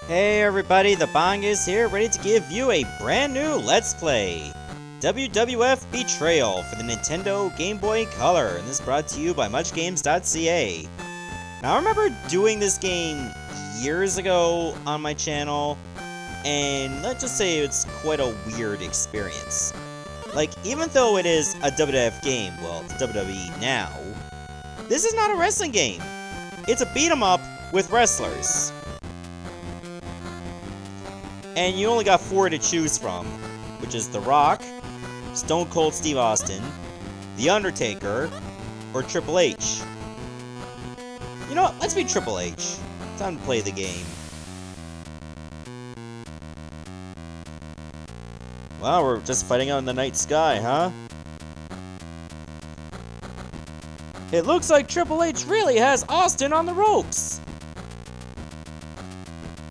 Hey everybody, the Bong is here, ready to give you a brand new Let's Play. WWF Betrayal for the Nintendo Game Boy Color, and this is brought to you by MuchGames.ca. Now I remember doing this game years ago on my channel, and let's just say it's quite a weird experience. Like, even though it is a WWF game, well, it's WWE now, this is not a wrestling game. It's a beat-em-up with wrestlers. And you only got 4 to choose from, which is The Rock, Stone Cold Steve Austin, The Undertaker, or Triple H. You know what? Let's be Triple H. Time to play the game. Wow, we're just fighting out in the night sky, huh? It looks like Triple H really has Austin on the ropes.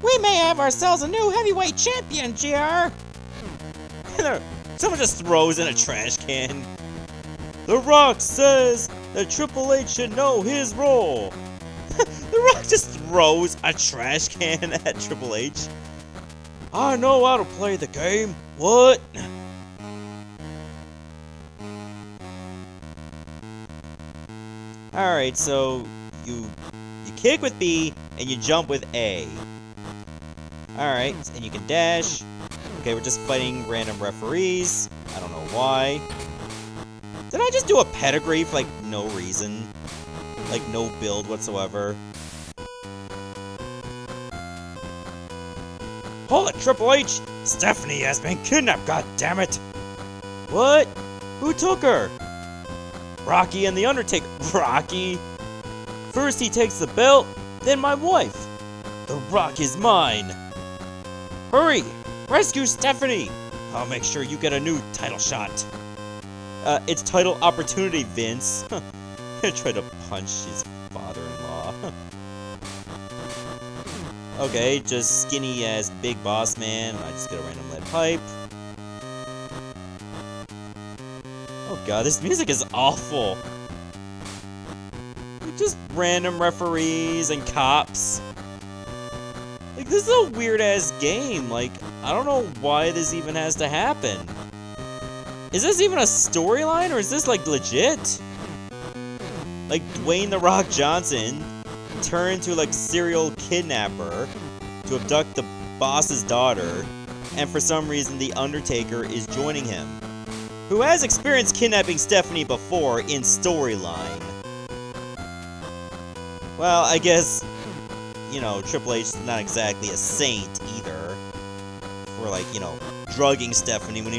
We may have ourselves a new heavyweight champion, JR! Someone just throws in a trash can. The Rock says that Triple H should know his role. The Rock just throws a trash can at Triple H. I know how to play the game. What? Alright, so you kick with B and you jump with A. Alright, and you can dash. Okay, we're just fighting random referees. I don't know why. Did I just do a pedigree for, like, no reason? Like, no build whatsoever? Hold it, Triple H! Stephanie has been kidnapped, goddammit! What? Who took her? Rocky and the Undertaker. Rocky? First he takes the belt, then my wife. The Rock is mine. Hurry! Rescue Stephanie! I'll make sure you get a new title shot. It's title opportunity, Vince. I tried to punch his father-in-law. Okay, just skinny as Big Boss Man. I just get a random lead pipe. Oh god, this music is awful. Just random referees and cops. Like, this is a weird-ass game. Like, I don't know why this even has to happen. Is this even a storyline, or is this, like, legit? Like, Dwayne The Rock Johnson turned to, like, serial kidnapper to abduct the boss's daughter, and for some reason The Undertaker is joining him, who has experienced kidnapping Stephanie before in storyline. Well, I guess, you know, Triple H is not exactly a saint either. For, like, you know, drugging Stephanie when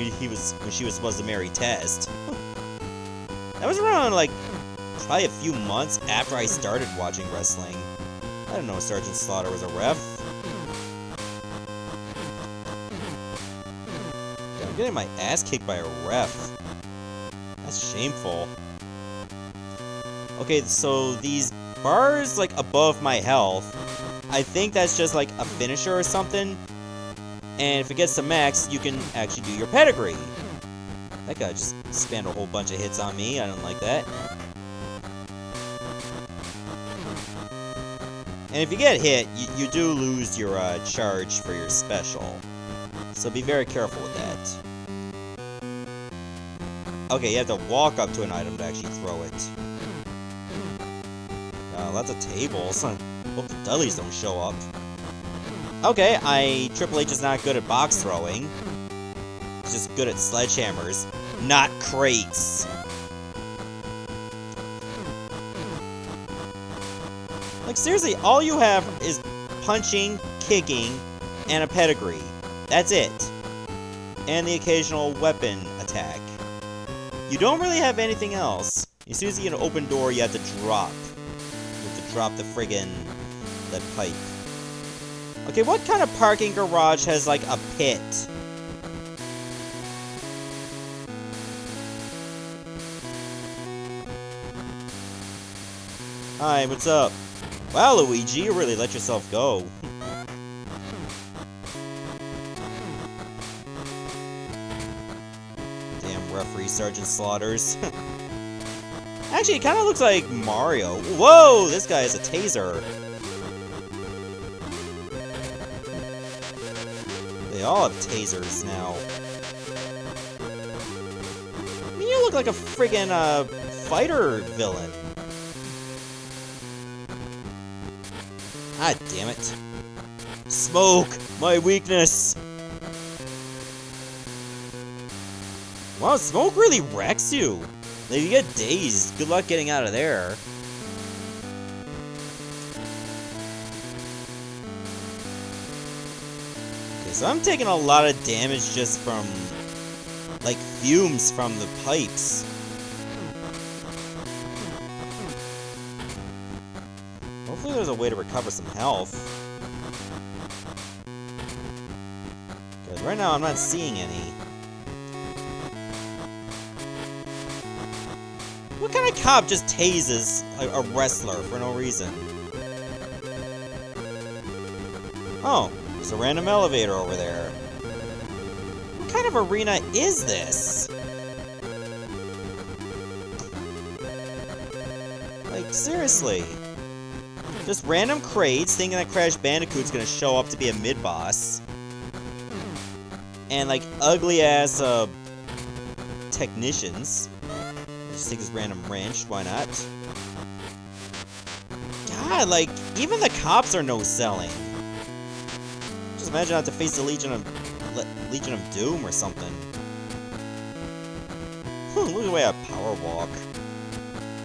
she was supposed to marry Test. That was around, like, probably a few months after I started watching wrestling. I didn't know Sergeant Slaughter was a ref. I'm getting my ass kicked by a ref. That's shameful. Okay, so these bars, like, above my health, I think that's just, like, a finisher or something. And if it gets to max, you can actually do your pedigree. That guy just spammed a whole bunch of hits on me. I don't like that. And if you get hit, you do lose your charge for your special. So be very careful with that. Okay, you have to walk up to an item to actually throw it. Lots of tables. Hope the Dudleys don't show up. Okay, Triple H is not good at box throwing. He's just good at sledgehammers, not crates. Like, seriously, all you have is punching, kicking, and a pedigree. That's it. And the occasional weapon attack. You don't really have anything else. As soon as you get an open door, you have to drop. You have to drop the friggin' lead pipe. Okay, what kind of parking garage has, like, a pit? Hi, what's up? Wow, Luigi, you really let yourself go. Damn referee Sergeant Slaughters. Actually, it kind of looks like Mario. Whoa, this guy has a taser. They all have tasers now. I mean, you look like a friggin' fighter villain. Ah, damn it. Smoke! My weakness! Wow, smoke really wrecks you. Like, you get dazed. Good luck getting out of there. Okay, so I'm taking a lot of damage just from, like, fumes from the pipes. Hopefully there's a way to recover some health. Because right now I'm not seeing any. What kind of cop just tases a wrestler for no reason? Oh, there's a random elevator over there. What kind of arena is this? Like, seriously. Just random crates thinking that Crash Bandicoot's gonna show up to be a mid-boss. And, like, ugly-ass, technicians. Just take this random wrench, why not? God, like, even the cops are no-selling. Just imagine I have to face the Legion of Doom or something. Look at the way I power walk.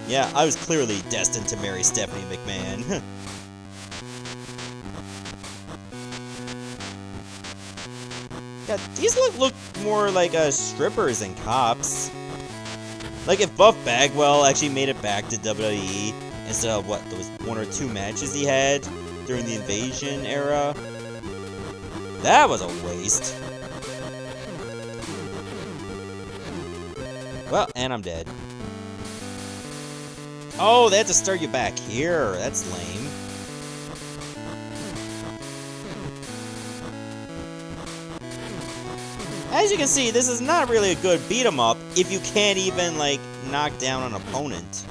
Yeah, I was clearly destined to marry Stephanie McMahon. Yeah, these look more like strippers than cops. Like if Buff Bagwell actually made it back to WWE instead of what, those 1 or 2 matches he had during the Invasion era. That was a waste. Well, and I'm dead. Oh, they had to start you back here. That's lame. As you can see, this is not really a good beat-em-up if you can't even, like, knock down an opponent.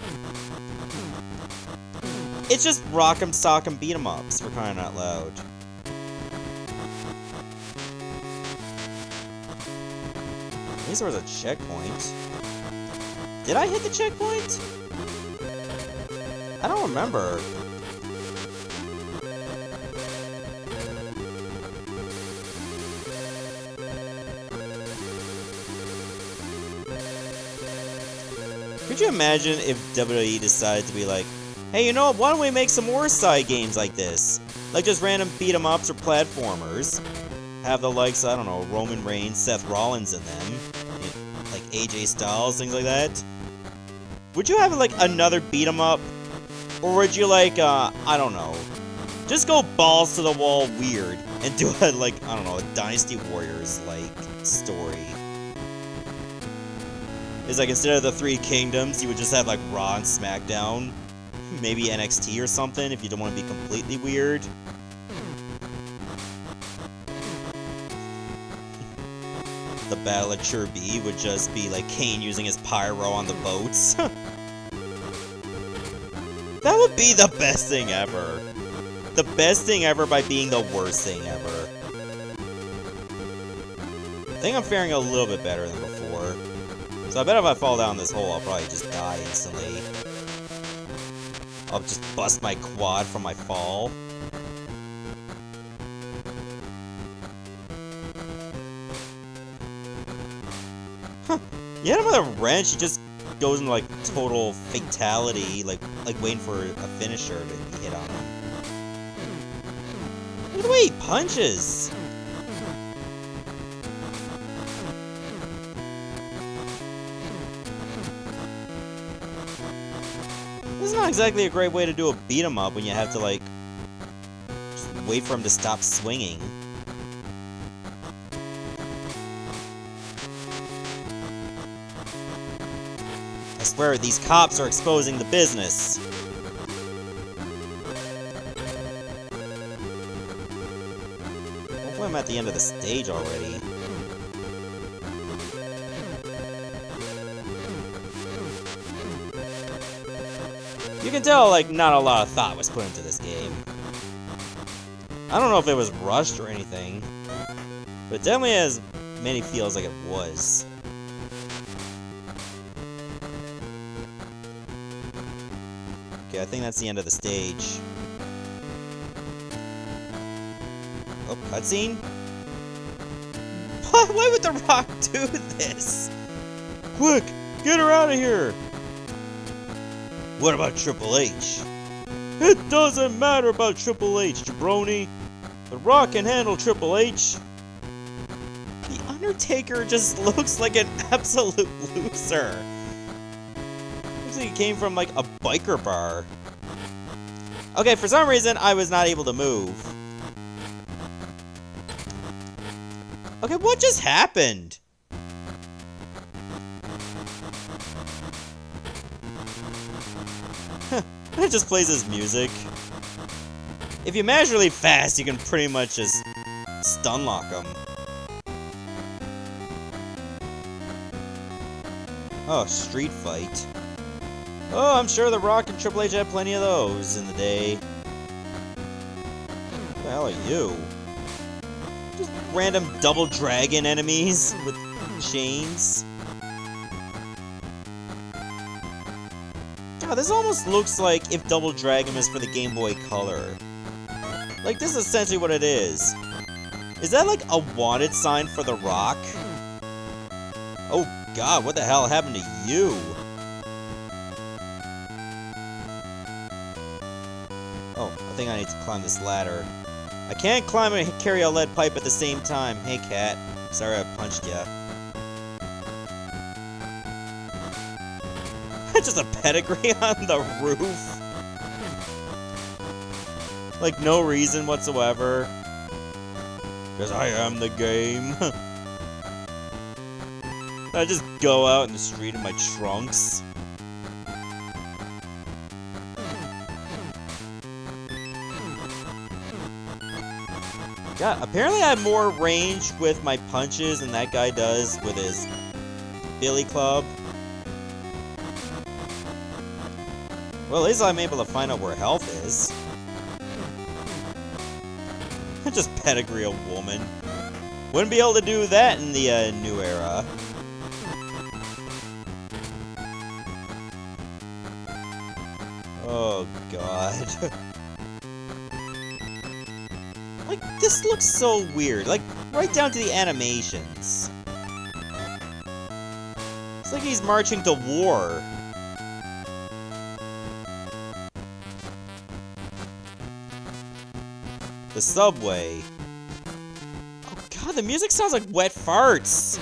It's just rock'em sock'em beat-em-ups, for crying out loud. At least there was a checkpoint. Did I hit the checkpoint? I don't remember. Could you imagine if WWE decided to be like, hey, you know what, why don't we make some more side games like this? Like just random beat-em-ups or platformers. Have the likes, I don't know, Roman Reigns, Seth Rollins in them. Like AJ Styles, things like that. Would you have like another beat-em-up? Or would you like, I don't know, just go balls to the wall weird and do a, like, I don't know, a Dynasty Warriors, like, story? It's like, instead of the 3 Kingdoms, you would just have, like, Raw and SmackDown. Maybe NXT or something, if you don't want to be completely weird. The Battle of Chirby would just be, like, Kane using his pyro on the boats. That would be the best thing ever. The best thing ever by being the worst thing ever. I think I'm faring a little bit better than before. So I bet if I fall down this hole, I'll probably just die instantly. I'll just bust my quad from my fall. Huh. You hit him with a wrench, he just goes into, like, total fatality, like waiting for a finisher to be hit on him. Look at the way he punches! This is not exactly a great way to do a beat-em-up when you have to, like, just wait for him to stop swinging. I swear, these cops are exposing the business. Hopefully I'm at the end of the stage already. You can tell, like, not a lot of thought was put into this game. I don't know if it was rushed or anything. But it definitely has many feels like it was. Okay, I think that's the end of the stage. Oh, cutscene? Why would The Rock do this? Quick, get her out of here! What about Triple H? It doesn't matter about Triple H, jabroni. The Rock can handle Triple H. The Undertaker just looks like an absolute loser. Looks like he came from like a biker bar. Okay, for some reason I was not able to move. Okay, what just happened? It just plays his music. If you mash really fast, you can pretty much just stun lock him. Oh, street fight. Oh, I'm sure The Rock and Triple H had plenty of those in the day. What the hell are you? Just random double dragon enemies with chains. God, this almost looks like if Double Dragon was for the Game Boy Color. Like, this is essentially what it is. Is that like a wanted sign for The Rock? Oh god, what the hell happened to you? Oh, I think I need to climb this ladder. I can't climb and carry a lead pipe at the same time. Hey, cat. Sorry I punched ya. Just a pedigree on the roof. Like, no reason whatsoever. Because I am the game. I just go out in the street in my trunks. God, apparently I have more range with my punches than that guy does with his billy club. Well, at least I'm able to find out where health is. Just pedigree a woman. Wouldn't be able to do that in the new era. Oh, God. Like, this looks so weird. Like, right down to the animations. It's like he's marching to war. The subway. Oh god, the music sounds like wet farts.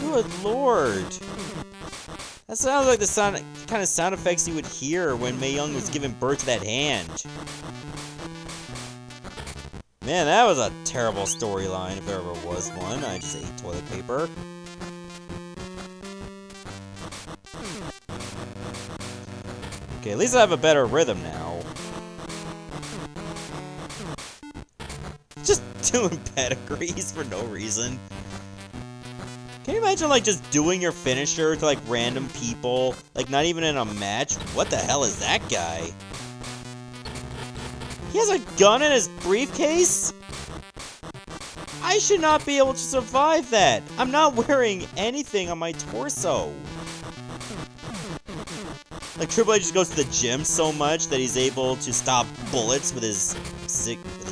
Good lord. That sounds like the kind of sound effects you would hear when Mae Young was giving birth to that hand. Man, that was a terrible storyline if there ever was one. I just ate toilet paper. Okay, at least I have a better rhythm now. Just doing pedigrees for no reason. Can you imagine, like, just doing your finisher to, like, random people? Like, not even in a match? What the hell is that guy? He has a gun in his briefcase? I should not be able to survive that. I'm not wearing anything on my torso. Like, Triple H just goes to the gym so much that he's able to stop bullets with his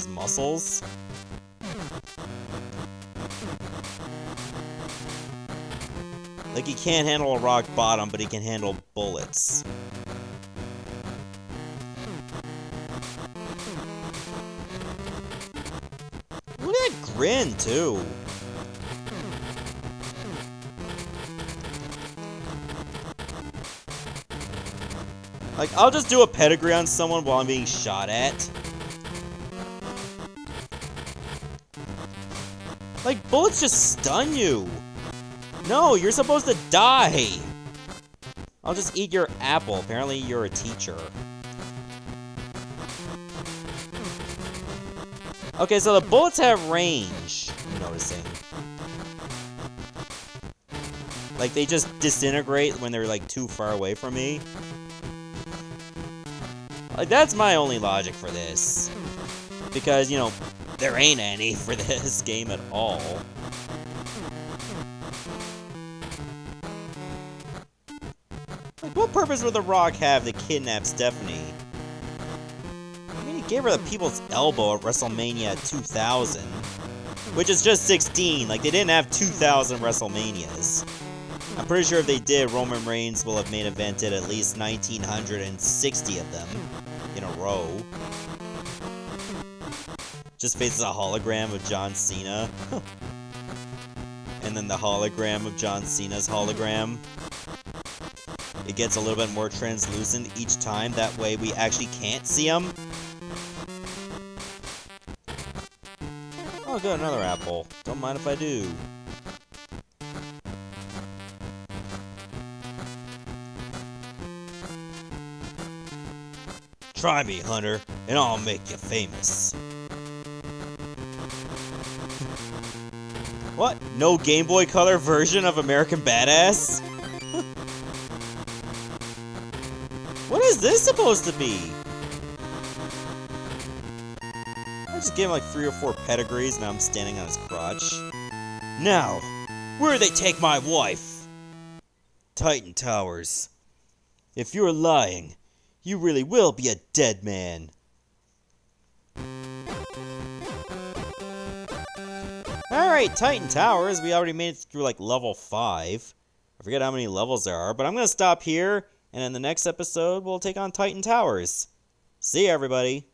muscles. Like, he can't handle a rock bottom, but he can handle bullets. Look at that grin, too. Like, I'll just do a pedigree on someone while I'm being shot at. Like, bullets just stun you. No, you're supposed to die. I'll just eat your apple. Apparently, you're a teacher. Okay, so the bullets have range, I'm noticing. Like, they just disintegrate when they're, like, too far away from me. Like, that's my only logic for this. Because, you know, There ain't any for this game at all. Like, what purpose would The Rock have to kidnap Stephanie? I mean, he gave her the people's elbow at WrestleMania 2000. Which is just 16, like they didn't have 2,000 WrestleManias. I'm pretty sure if they did, Roman Reigns will have main evented at least 1,960 of them in a row. Just faces a hologram of John Cena. And then the hologram of John Cena's hologram. It gets a little bit more translucent each time, that way we actually can't see him. Oh, good, another apple. Don't mind if I do. Try me, Hunter, and I'll make you famous. What? No Game Boy Color version of American Badass? What is this supposed to be? I just gave him like 3 or 4 pedigrees, now I'm standing on his crotch. Now, where do they take my wife? Titan Towers. If you're lying, you really will be a dead man. Alright, Titan Towers. We already made it through like level 5. I forget how many levels there are, but I'm going to stop here, and in the next episode, we'll take on Titan Towers. See ya, everybody.